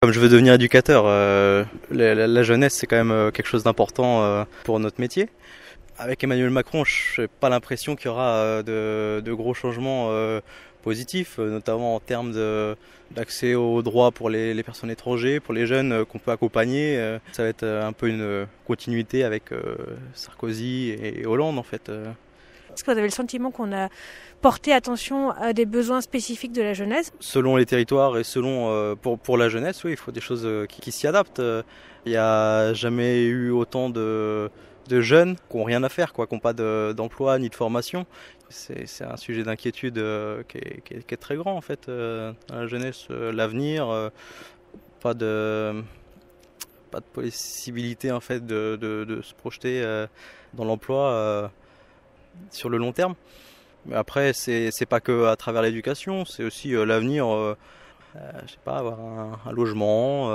Comme je veux devenir éducateur, la jeunesse c'est quand même quelque chose d'important pour notre métier. Avec Emmanuel Macron, je n'ai pas l'impression qu'il y aura de gros changements positifs, notamment en termes d'accès aux droits pour les personnes étrangères, pour les jeunes qu'on peut accompagner. Ça va être un peu une continuité avec Sarkozy et Hollande en fait. Est-ce que vous avez le sentiment qu'on a porté attention à des besoins spécifiques de la jeunesse? Selon les territoires et selon pour la jeunesse, oui, il faut des choses qui s'y adaptent. Il n'y a jamais eu autant de jeunes qui n'ont rien à faire, qui n'ont pas d'emploi ni de formation. C'est un sujet d'inquiétude qui est très grand en fait. Dans la jeunesse, l'avenir, pas de possibilité en fait de se projeter dans l'emploi sur le long terme. Mais après, c'est pas que à travers l'éducation, c'est aussi l'avenir. Je sais pas, avoir un logement,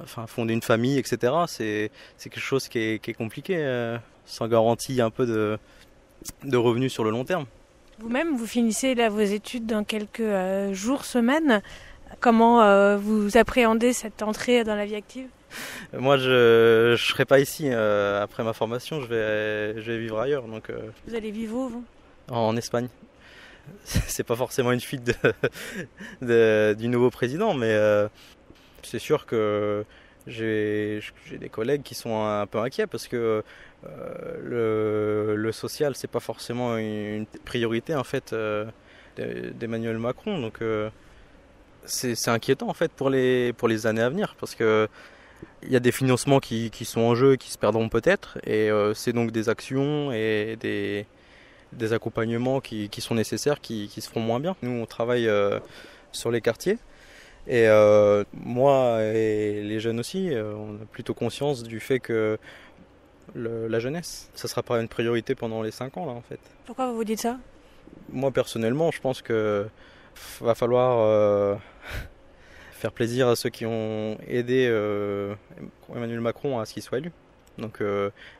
fonder une famille, etc. C'est quelque chose qui est compliqué, sans garantie un peu de revenus sur le long terme. Vous-même, vous finissez là vos études dans quelques jours, semaines. Comment vous appréhendez cette entrée dans la vie active? Moi, je serai pas ici. Après ma formation, je vais vivre ailleurs. Donc, Vous allez vivre où, vous? en Espagne. C'est pas forcément une fuite du nouveau président, mais c'est sûr que j'ai des collègues qui sont un peu inquiets parce que le social, c'est pas forcément une priorité en fait d'Emmanuel Macron. Donc c'est inquiétant en fait pour les années à venir parce que il y a des financements qui sont en jeu et qui se perdront peut-être, et c'est donc des actions et des accompagnements qui sont nécessaires qui se feront moins bien. Nous, on travaille sur les quartiers, et moi et les jeunes aussi, on a plutôt conscience du fait que la jeunesse, ça sera pas une priorité pendant les 5 ans là en fait. Pourquoi vous vous dites ça? Moi personnellement, je pense que va falloir faire plaisir à ceux qui ont aidé Emmanuel Macron à ce qu'il soit élu. Donc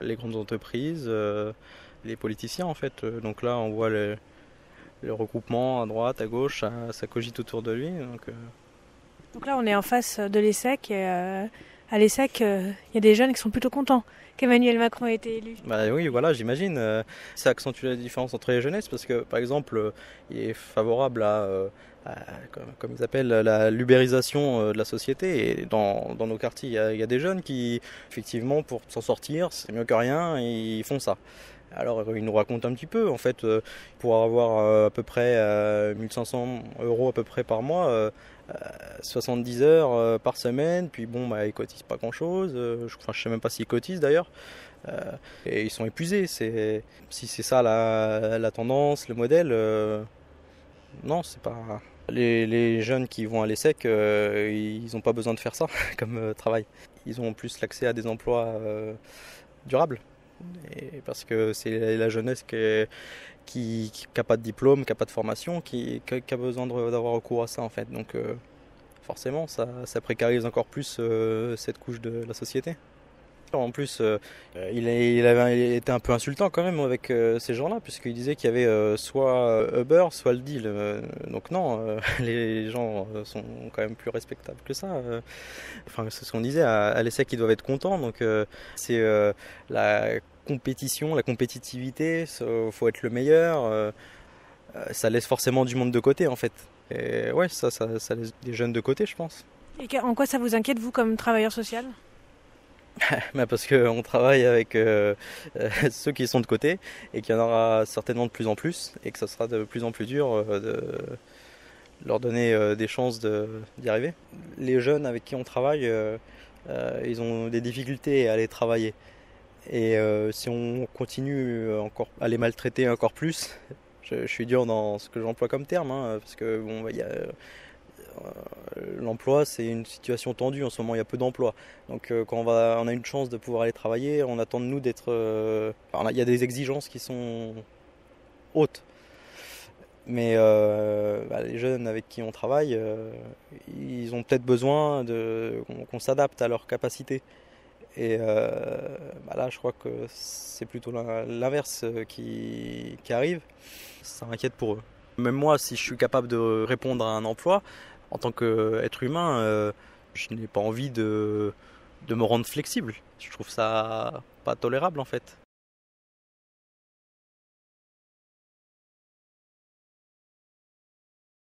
les grandes entreprises, les politiciens en fait. Donc là on voit le regroupement à droite, à gauche, ça cogite autour de lui. Donc là on est en face de l'ESSEC et à l'ESSEC il y a des jeunes qui sont plutôt contents qu'Emmanuel Macron ait été élu. Bah oui, voilà, j'imagine. Ça accentue la différence entre les jeunesses parce que par exemple il est favorable comme ils appellent, la l'ubérisation de la société, et dans nos quartiers il y a des jeunes qui effectivement pour s'en sortir c'est mieux que rien, et ils font ça. Alors il nous raconte un petit peu en fait, pour avoir à peu près 1 500 € à peu près par mois, 70 heures par semaine, puis bon bah ils cotisent pas grand chose, je sais même pas s'ils cotisent d'ailleurs, et ils sont épuisés. Si c'est ça la tendance, le modèle, non, c'est pas. Les jeunes qui vont à l'ESSEC, ils n'ont pas besoin de faire ça comme travail. Ils ont plus l'accès à des emplois durables. Et parce que c'est la jeunesse qui n'a pas de diplôme, qui n'a pas de formation, qui a besoin d'avoir recours à ça en fait. Donc forcément, ça précarise encore plus cette couche de la société. En plus, il avait été un peu insultant quand même avec ces gens-là, puisqu'il disait qu'il y avait soit Uber, soit le deal. Donc non, les gens sont quand même plus respectables que ça. Enfin, c'est ce qu'on disait, à l'ESSEC, ils doivent être contents. Donc c'est la compétition, la compétitivité, il faut être le meilleur. Ça laisse forcément du monde de côté en fait. Et ouais, ça laisse des jeunes de côté, je pense. Et en quoi ça vous inquiète, vous, comme travailleur social? Parce qu'on travaille avec ceux qui sont de côté, et qu'il y en aura certainement de plus en plus, et que ça sera de plus en plus dur de leur donner des chances d'y arriver. Les jeunes avec qui on travaille, ils ont des difficultés à aller travailler. Et si on continue encore à les maltraiter encore plus, je suis dur dans ce que j'emploie comme terme, hein, parce que bon, il y a l'emploi, c'est une situation tendue en ce moment, il y a peu d'emplois. Donc quand on a une chance de pouvoir aller travailler, on attend de nous d'être... il y a des exigences qui sont hautes. Mais les jeunes avec qui on travaille, ils ont peut-être besoin qu'on s'adapte à leurs capacités. Et là, je crois que c'est plutôt l'inverse qui arrive. Ça m'inquiète pour eux. Même moi, si je suis capable de répondre à un emploi, en tant qu'être humain, Je n'ai pas envie de me rendre flexible. Je trouve ça pas tolérable en fait.